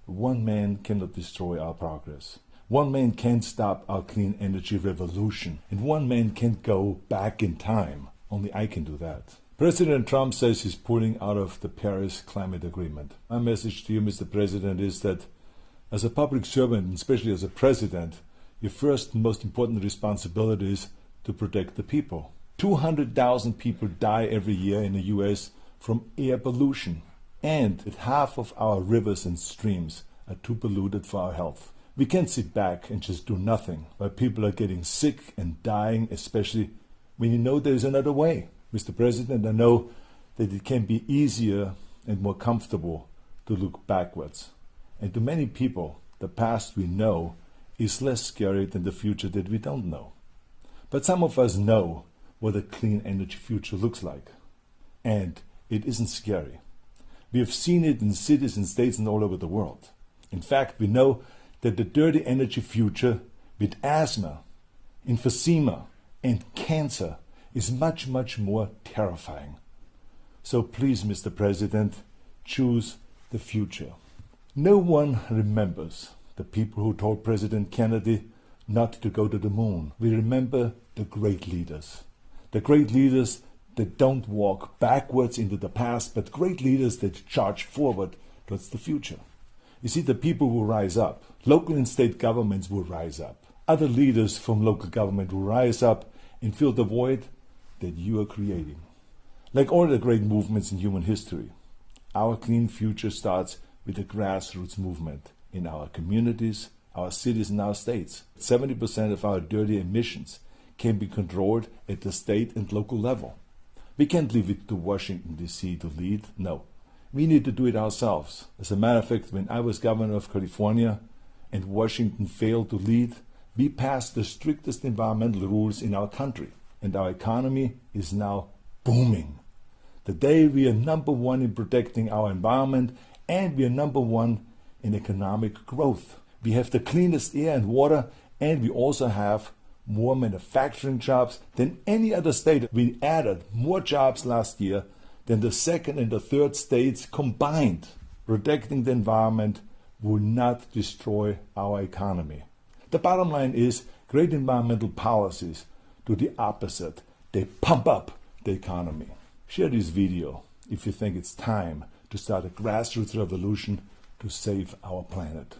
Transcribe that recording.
One man cannot destroy our progress. One man can't stop our clean energy revolution. And one man can't go back in time. Only I can do that. President Trump says he's pulling out of the Paris Climate Agreement. My message to you, Mr. President, is that as a public servant, and especially as a president, your first and most important responsibility is to protect the people. 200,000 people die every year in the US from air pollution. And that half of our rivers and streams are too polluted for our health. We can't sit back and just do nothing while people are getting sick and dying, especially when you know there is another way. Mr. President, I know that it can be easier and more comfortable to look backwards. And to many people, the past we know is less scary than the future that we don't know. But some of us know what a clean energy future looks like. And it isn't scary. We have seen it in cities and states and all over the world. In fact, we know that the dirty energy future with asthma, emphysema, and cancer is much, much more terrifying. So please, Mr. President, choose the future. No one remembers the people who told President Kennedy not to go to the moon. We remember the great leaders. The great leaders that don't walk backwards into the past, but great leaders that charge forward towards the future. You see, the people will rise up. Local and state governments will rise up. Other leaders from local government will rise up and fill the void that you are creating. Like all the great movements in human history, our clean future starts with a grassroots movement in our communities, our cities, and our states. 70% of our dirty emissions can be controlled at the state and local level. We can't leave it to Washington, D.C. to lead. No, we need to do it ourselves. As a matter of fact, when I was governor of California and Washington failed to lead, we passed the strictest environmental rules in our country. And our economy is now booming. Today we are number one in protecting our environment, and we are number one in economic growth. We have the cleanest air and water, and we also have more manufacturing jobs than any other state. We added more jobs last year than the second and the third states combined. Protecting the environment will not destroy our economy. The bottom line is great environmental policies do the opposite. They pump up the economy. Share this video if you think it's time to start a grassroots revolution to save our planet.